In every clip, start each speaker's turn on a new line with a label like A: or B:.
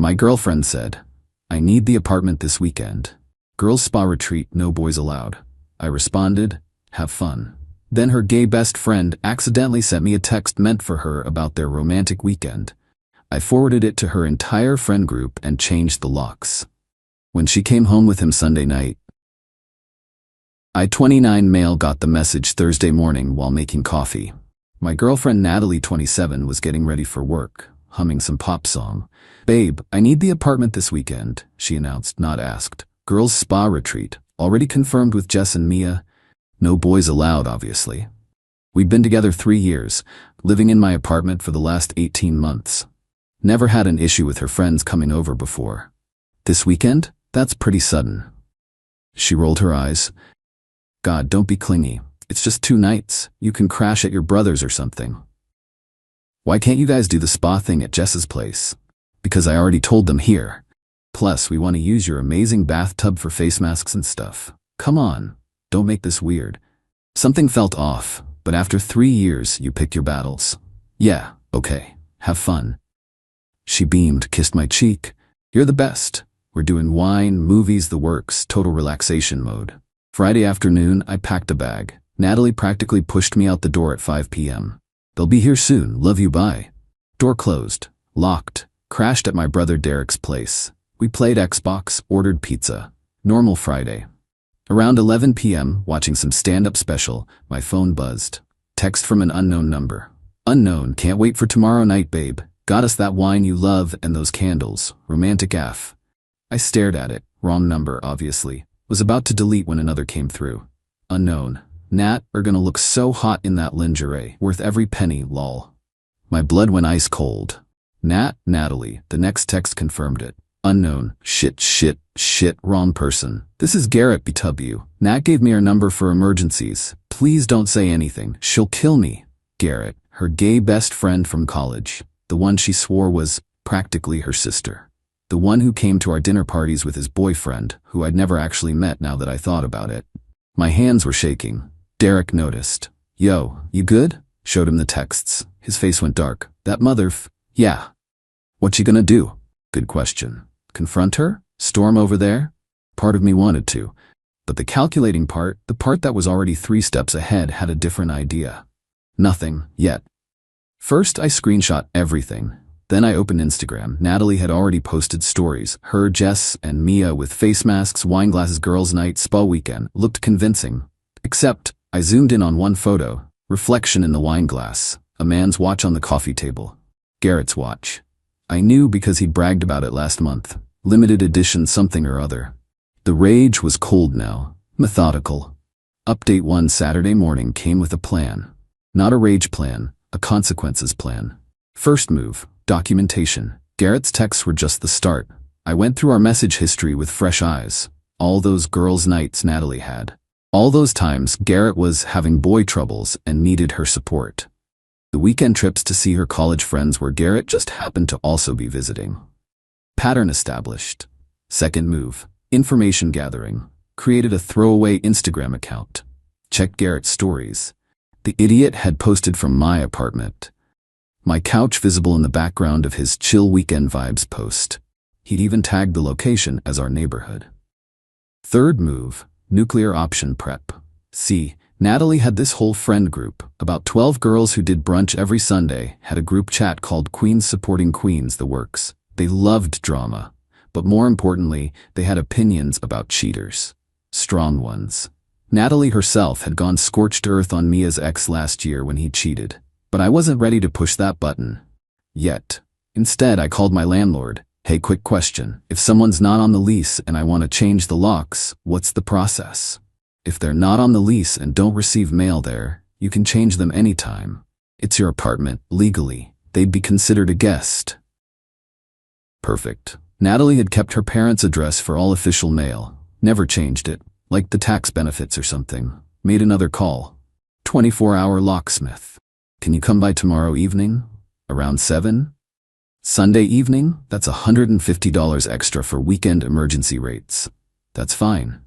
A: My girlfriend said, I need the apartment this weekend. Girls spa retreat, no boys allowed. I responded, have fun. Then her gay best friend accidentally sent me a text meant for her about their romantic weekend. I forwarded it to her entire friend group and changed the locks. When she came home with him Sunday night, I 29 male got the message Thursday morning while making coffee. My girlfriend Natalie 27 was getting ready for work, humming some pop song. Babe, I need the apartment this weekend, she announced, not asked. Girls spa retreat, already confirmed with Jess and Mia. No boys allowed, obviously. We'd been together 3 years, living in my apartment for the last 18 months. Never had an issue with her friends coming over before. This weekend? That's pretty sudden. She rolled her eyes. God, don't be clingy. It's just 2 nights. You can crash at your brother's or something. Why can't you guys do the spa thing at Jess's place? Because I already told them here. Plus, we want to use your amazing bathtub for face masks and stuff. Come on, don't make this weird. Something felt off, but after 3 years, you pick your battles. Yeah, okay, have fun. She beamed, kissed my cheek. You're the best. We're doing wine, movies, the works, total relaxation mode. Friday afternoon, I packed a bag. Natalie practically pushed me out the door at 5 p.m. They'll be here soon, love you, bye. Door closed, locked, crashed at my brother Derek's place. We played Xbox, ordered pizza. Normal Friday. Around 11 p.m., watching some stand-up special, my phone buzzed. Text from an unknown number. Unknown, can't wait for tomorrow night, babe. Got us that wine you love and those candles. Romantic AF. I stared at it. Wrong number, obviously. Was about to delete when another came through. Unknown. Nat, are gonna look so hot in that lingerie. Worth every penny, lol. My blood went ice cold. Nat, Natalie. The next text confirmed it. Unknown. Shit, wrong person. This is Garrett BW. Nat gave me her number for emergencies. Please don't say anything. She'll kill me. Garrett, her gay best friend from college. The one she swore was practically her sister. The one who came to our dinner parties with his boyfriend, who I'd never actually met now that I thought about it. My hands were shaking. Derek noticed. Yo, you good? Showed him the texts. His face went dark. That yeah. What you gonna do? Good question. Confront her? Storm over there? Part of me wanted to. But the calculating part, the part that was already 3 steps ahead, had a different idea. Nothing, yet. First, I screenshot everything. Then I opened Instagram. Natalie had already posted stories. Her, Jess, and Mia with face masks, wine glasses, girls' night, spa weekend. Looked convincing. Except, I zoomed in on one photo. Reflection in the wine glass. A man's watch on the coffee table. Garrett's watch. I knew because he'd bragged about it last month. Limited edition something or other. The rage was cold now. Methodical. Update 1 Saturday morning came with a plan. Not a rage plan, a consequences plan. First move, documentation. Garrett's texts were just the start. I went through our message history with fresh eyes. All those girls' nights Natalie had. All those times Garrett was having boy troubles and needed her support. The weekend trips to see her college friends where Garrett just happened to also be visiting. Pattern established. Second move, information gathering. Created a throwaway Instagram account. Checked Garrett's stories. The idiot had posted from my apartment. My couch visible in the background of his chill weekend vibes post. He'd even tagged the location as our neighborhood. Third move, nuclear option prep. See, Natalie had this whole friend group, about 12 girls who did brunch every Sunday, had a group chat called Queens Supporting Queens, the works. They loved drama, but more importantly, they had opinions about cheaters. Strong ones. Natalie herself had gone scorched earth on Mia's ex last year when he cheated, but I wasn't ready to push that button. Yet. Instead, I called my landlord. Hey, quick question. If someone's not on the lease and I want to change the locks, what's the process? If they're not on the lease and don't receive mail there, you can change them anytime. It's your apartment, legally. They'd be considered a guest. Perfect. Natalie had kept her parents' address for all official mail. Never changed it, like the tax benefits or something. Made another call. 24-hour locksmith. Can you come by tomorrow evening? Around 7? Sunday evening? That's $150 extra for weekend emergency rates. That's fine.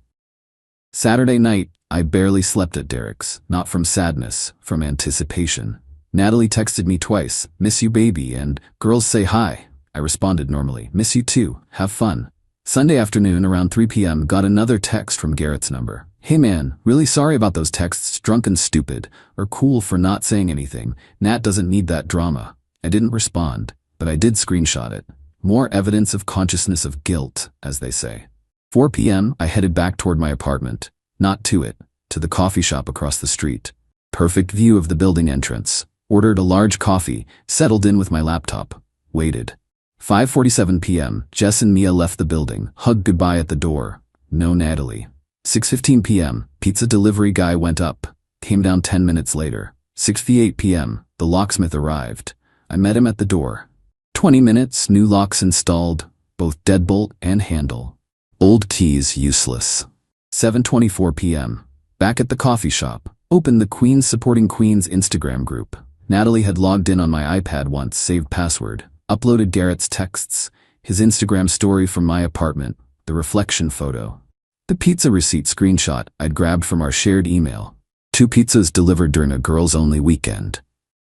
A: Saturday night, I barely slept at Derek's, not from sadness, from anticipation. Natalie texted me twice, miss you baby, and girls say hi. I responded normally. Miss you too. Have fun. Sunday afternoon around 3 p.m. got another text from Garrett's number. Hey man, really sorry about those texts, drunk and stupid, or cool for not saying anything. Nat doesn't need that drama. I didn't respond, but I did screenshot it. More evidence of consciousness of guilt, as they say. 4 p.m. I headed back toward my apartment. Not to it, to the coffee shop across the street. Perfect view of the building entrance. Ordered a large coffee, settled in with my laptop. Waited. 5:47 p.m. Jess and Mia left the building, hugged goodbye at the door. No Natalie. 6:15 p.m. Pizza delivery guy went up. Came down 10 minutes later. 6:58 p.m. The locksmith arrived. I met him at the door. 20 minutes, new locks installed, both deadbolt and handle. Old keys useless. 7:24 p.m. Back at the coffee shop. Opened the Queens Supporting Queens Instagram group. Natalie had logged in on my iPad once, saved password. Uploaded Garrett's texts, his Instagram story from my apartment, the reflection photo. The pizza receipt screenshot I'd grabbed from our shared email. 2 pizzas delivered during a girls-only weekend.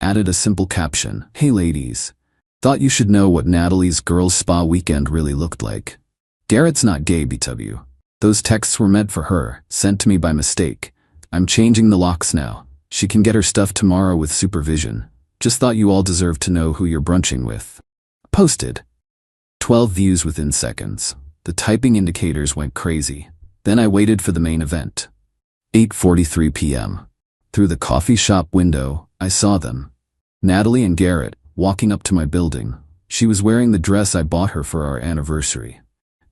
A: Added a simple caption, "Hey ladies. Thought you should know what Natalie's girls' spa weekend really looked like. Garrett's not gay, BW. Those texts were meant for her, sent to me by mistake. I'm changing the locks now. She can get her stuff tomorrow with supervision. Just thought you all deserved to know who you're brunching with." Posted. 12 views within seconds. The typing indicators went crazy. Then I waited for the main event. 8:43 p.m. Through the coffee shop window, I saw them. Natalie and Garrett, walking up to my building. She was wearing the dress I bought her for our anniversary.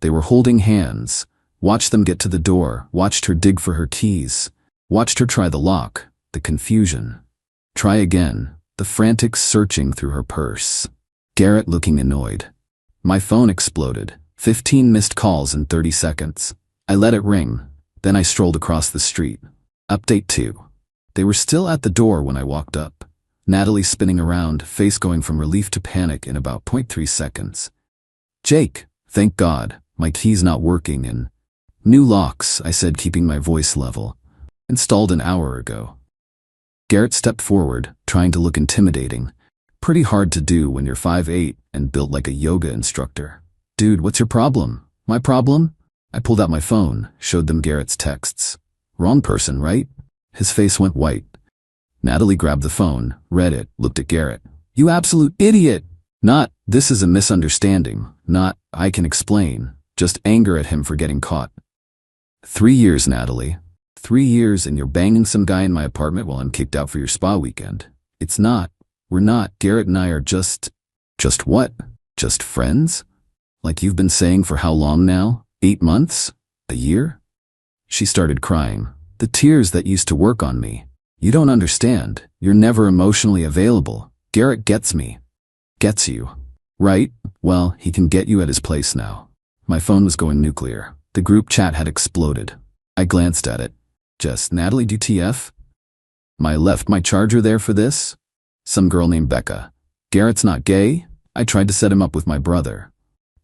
A: They were holding hands. Watched them get to the door, watched her dig for her keys. Watched her try the lock, the confusion. Try again, the frantic searching through her purse. Garrett looking annoyed. My phone exploded. 15 missed calls in 30 seconds. I let it ring. Then I strolled across the street. Update 2. They were still at the door when I walked up. Natalie spinning around, face going from relief to panic in about 0.3 seconds. Jake, thank God, my key's not working and... New locks, I said, keeping my voice level. Installed an hour ago. Garrett stepped forward, trying to look intimidating. Pretty hard to do when you're 5'8" and built like a yoga instructor. Dude, what's your problem? My problem? I pulled out my phone, showed them Garrett's texts. Wrong person, right? His face went white. Natalie grabbed the phone, read it, looked at Garrett. You absolute idiot! Not, this is a misunderstanding. Not, I can explain. Just anger at him for getting caught. 3 years, Natalie. 3 years and you're banging some guy in my apartment while I'm kicked out for your spa weekend. It's not. We're not. Garrett and I are just... Just what? Just friends? Like you've been saying for how long now? 8 months? A year? She started crying. The tears that used to work on me. You don't understand. You're never emotionally available. Garrett gets me. Gets you. Right? Well, he can get you at his place now. My phone was going nuclear. The group chat had exploded. I glanced at it. Just Natalie DTF? Left my charger there for this? Some girl named Becca. Garrett's not gay? I tried to set him up with my brother.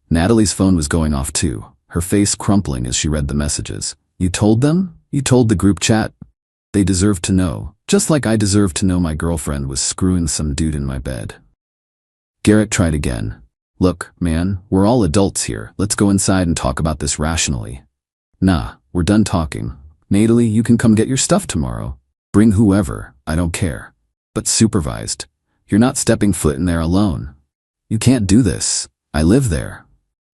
A: Natalie's phone was going off too, her face crumpling as she read the messages. You told them? You told the group chat? They deserved to know, just like I deserved to know my girlfriend was screwing some dude in my bed. Garrett tried again. Look, man, we're all adults here. Let's go inside and talk about this rationally. Nah, we're done talking. Natalie, you can come get your stuff tomorrow. Bring whoever, I don't care. But supervised. You're not stepping foot in there alone. You can't do this. I live there.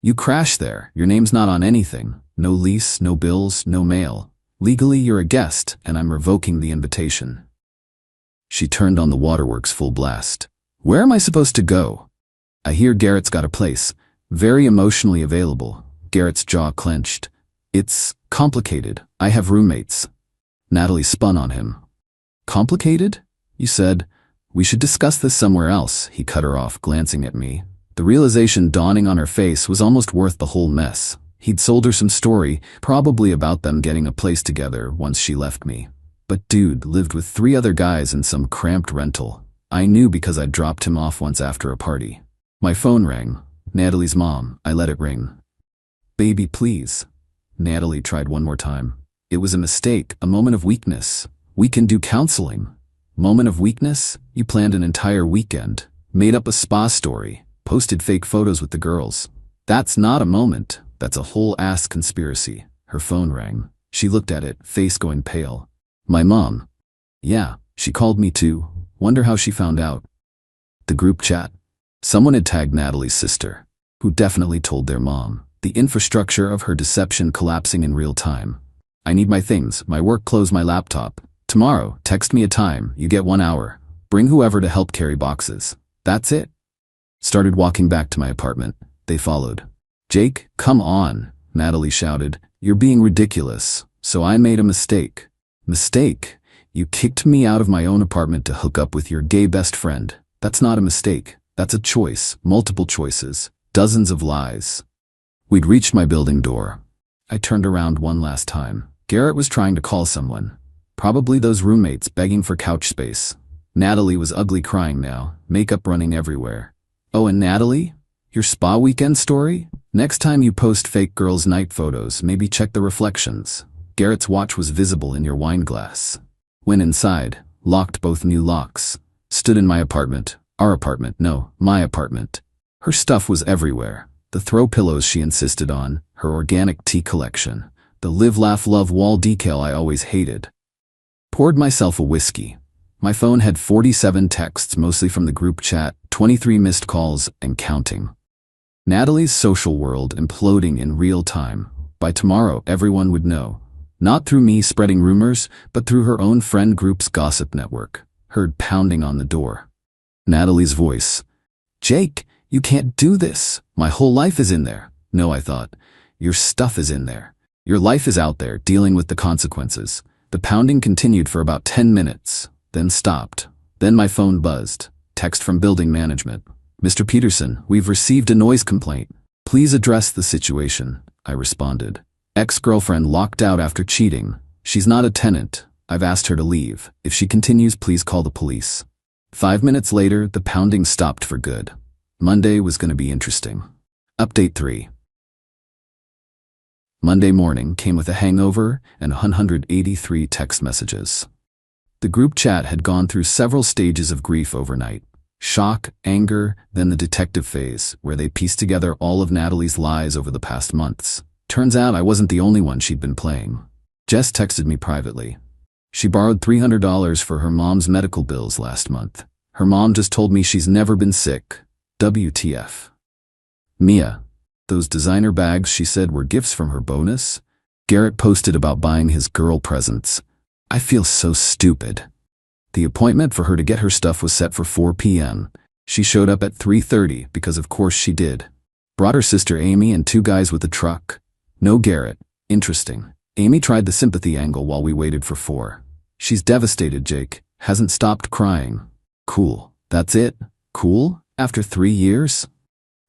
A: You crash there. Your name's not on anything. No lease, no bills, no mail. Legally, you're a guest, and I'm revoking the invitation. She turned on the waterworks full blast. Where am I supposed to go? I hear Garrett's got a place. Very emotionally available. Garrett's jaw clenched. It's complicated. I have roommates. Natalie spun on him. Complicated? You said, we should discuss this somewhere else, he cut her off, glancing at me. The realization dawning on her face was almost worth the whole mess. He'd sold her some story, probably about them getting a place together once she left me. But dude lived with 3 other guys in some cramped rental. I knew because I'd dropped him off once after a party. My phone rang. Natalie's mom. I let it ring. Baby, please. Natalie tried one more time. It was a mistake, a moment of weakness. We can do counseling. Moment of weakness? You planned an entire weekend. Made up a spa story. Posted fake photos with the girls. That's not a moment. That's a whole ass conspiracy. Her phone rang. She looked at it, face going pale. My mom. Yeah, she called me too. Wonder how she found out. The group chat. Someone had tagged Natalie's sister, who definitely told their mom. The infrastructure of her deception collapsing in real time. I need my things, my work clothes, my laptop. Tomorrow, text me a time, you get 1 hour. Bring whoever to help carry boxes. That's it. Started walking back to my apartment. They followed. Jake, come on, Natalie shouted. You're being ridiculous. So I made a mistake. Mistake? You kicked me out of my own apartment to hook up with your gay best friend. That's not a mistake. That's a choice. Multiple choices. Dozens of lies. We'd reached my building door. I turned around one last time. Garrett was trying to call someone. Probably those roommates begging for couch space. Natalie was ugly crying now, makeup running everywhere. Oh, and Natalie? Your spa weekend story? Next time you post fake girls' night photos, maybe check the reflections. Garrett's watch was visible in your wine glass. Went inside, locked both new locks. Stood in my apartment. Our apartment, no, my apartment. Her stuff was everywhere. The throw pillows she insisted on, her organic tea collection, the live, laugh, love wall decal I always hated. Poured myself a whiskey. My phone had 47 texts, mostly from the group chat, 23 missed calls, and counting. Natalie's social world imploding in real time. By tomorrow, everyone would know. Not through me spreading rumors, but through her own friend group's gossip network. Heard pounding on the door. Natalie's voice. Jake, you can't do this. My whole life is in there. No, I thought. Your stuff is in there. Your life is out there, dealing with the consequences. The pounding continued for about 10 minutes, then stopped. Then my phone buzzed. Text from building management. Mr. Peterson, we've received a noise complaint. Please address the situation, I responded. Ex-girlfriend locked out after cheating. She's not a tenant. I've asked her to leave. If she continues, please call the police. 5 minutes later, the pounding stopped for good. Monday was going to be interesting. Update 3. Monday morning came with a hangover and 183 text messages. The group chat had gone through several stages of grief overnight. Shock, anger, then the detective phase, where they pieced together all of Natalie's lies over the past months. Turns out I wasn't the only one she'd been playing. Jess texted me privately. She borrowed $300 for her mom's medical bills last month. Her mom just told me she's never been sick. WTF. Mia. Those designer bags she said were gifts from her bonus? Garrett posted about buying his girl presents. I feel so stupid. The appointment for her to get her stuff was set for 4 p.m. She showed up at 3:30 because of course she did. Brought her sister Amy and 2 guys with a truck. No Garrett. Interesting. Amy tried the sympathy angle while we waited for 4. She's devastated, Jake. Hasn't stopped crying. Cool. That's it? Cool? After 3 years?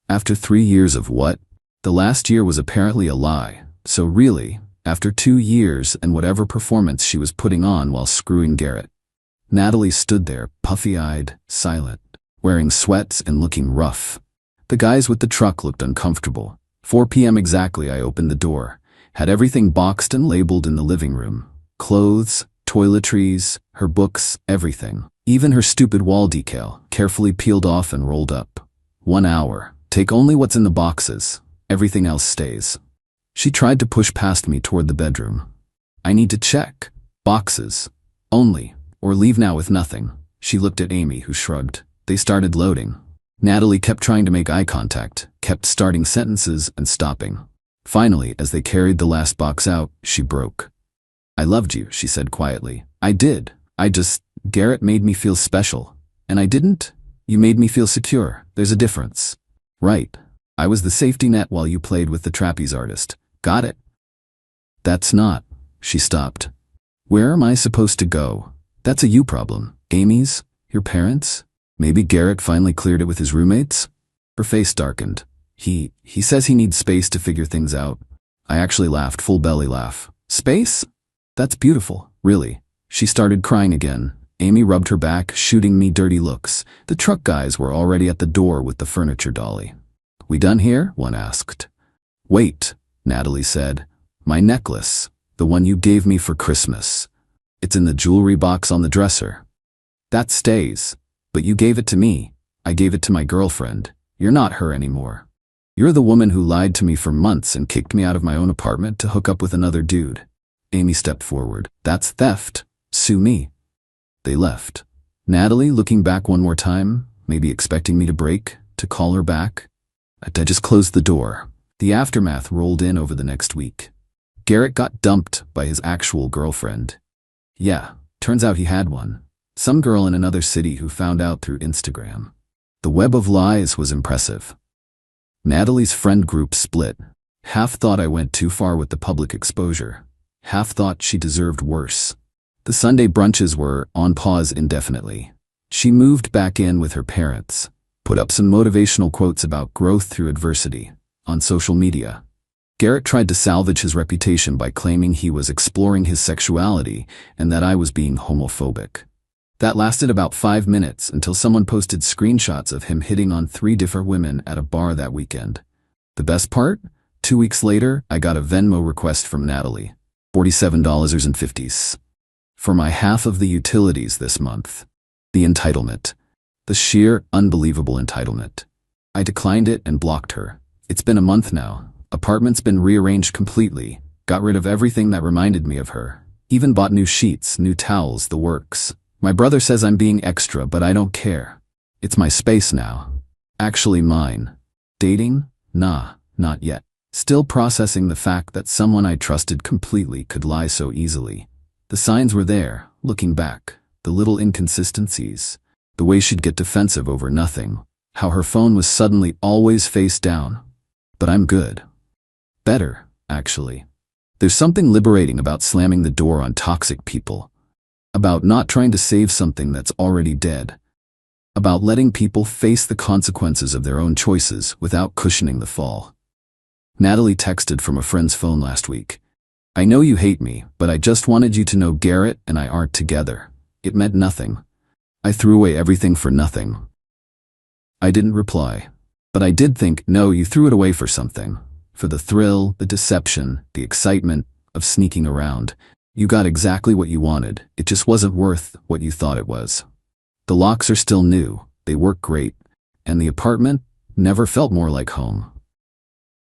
A: After 3 years of what? The last year was apparently a lie. So really, after 2 years and whatever performance she was putting on while screwing Garrett. Natalie stood there, puffy-eyed, silent, wearing sweats and looking rough. The guys with the truck looked uncomfortable. 4 p.m. exactly, I opened the door. Had everything boxed and labeled in the living room. Clothes, toiletries, her books, everything. Even her stupid wall decal, carefully peeled off and rolled up. 1 hour. Take only what's in the boxes. Everything else stays. She tried to push past me toward the bedroom. I need to check. Boxes. Only. Or leave now with nothing. She looked at Amy, who shrugged. They started loading. Natalie kept trying to make eye contact, kept starting sentences and stopping. Finally, as they carried the last box out, she broke. I loved you, she said quietly. I did. Garrett made me feel special. And I didn't? You made me feel secure. There's a difference. Right. I was the safety net while you played with the trapeze artist. Got it? That's not. She stopped. Where am I supposed to go? That's a you problem. Amy's? Your parents? Maybe Garrett finally cleared it with his roommates? Her face darkened. He says he needs space to figure things out. I actually laughed, full belly laugh. Space? That's beautiful, really. She started crying again. Amy rubbed her back, shooting me dirty looks. The truck guys were already at the door with the furniture dolly. We done here? One asked. Wait, Natalie said. My necklace, the one you gave me for Christmas. It's in the jewelry box on the dresser. That stays. But you gave it to me. I gave it to my girlfriend. You're not her anymore. You're the woman who lied to me for months and kicked me out of my own apartment to hook up with another dude. Amy stepped forward. That's theft. Sue me. They left. Natalie, looking back one more time, maybe expecting me to break, to call her back. I just closed the door. The aftermath rolled in over the next week. Garrett got dumped by his actual girlfriend. Yeah, turns out he had one. Some girl in another city who found out through Instagram. The web of lies was impressive. Natalie's friend group split. Half thought I went too far with the public exposure. Half thought she deserved worse. The Sunday brunches were on pause indefinitely. She moved back in with her parents, put up some motivational quotes about growth through adversity on social media. Garrett tried to salvage his reputation by claiming he was exploring his sexuality and that I was being homophobic. That lasted about 5 minutes until someone posted screenshots of him hitting on 3 different women at a bar that weekend. The best part? 2 weeks later, I got a Venmo request from Natalie. $47.50. For my half of the utilities this month. The entitlement. The sheer, unbelievable entitlement. I declined it and blocked her. It's been a month now. Apartment's been rearranged completely. Got rid of everything that reminded me of her. Even bought new sheets, new towels, the works. My brother says I'm being extra, but I don't care. It's my space now. Actually mine. Dating? Nah, not yet. Still processing the fact that someone I trusted completely could lie so easily. The signs were there, looking back. The little inconsistencies. The way she'd get defensive over nothing. How her phone was suddenly always face down. But I'm good. Better, actually. There's something liberating about slamming the door on toxic people. About not trying to save something that's already dead. About letting people face the consequences of their own choices without cushioning the fall. Natalie texted from a friend's phone last week. I know you hate me, but I just wanted you to know Garrett and I aren't together. It meant nothing. I threw away everything for nothing. I didn't reply. But I did think, no, you threw it away for something. For the thrill, the deception, the excitement of sneaking around. You got exactly what you wanted. It just wasn't worth what you thought it was. The locks are still new. They work great. And the apartment never felt more like home.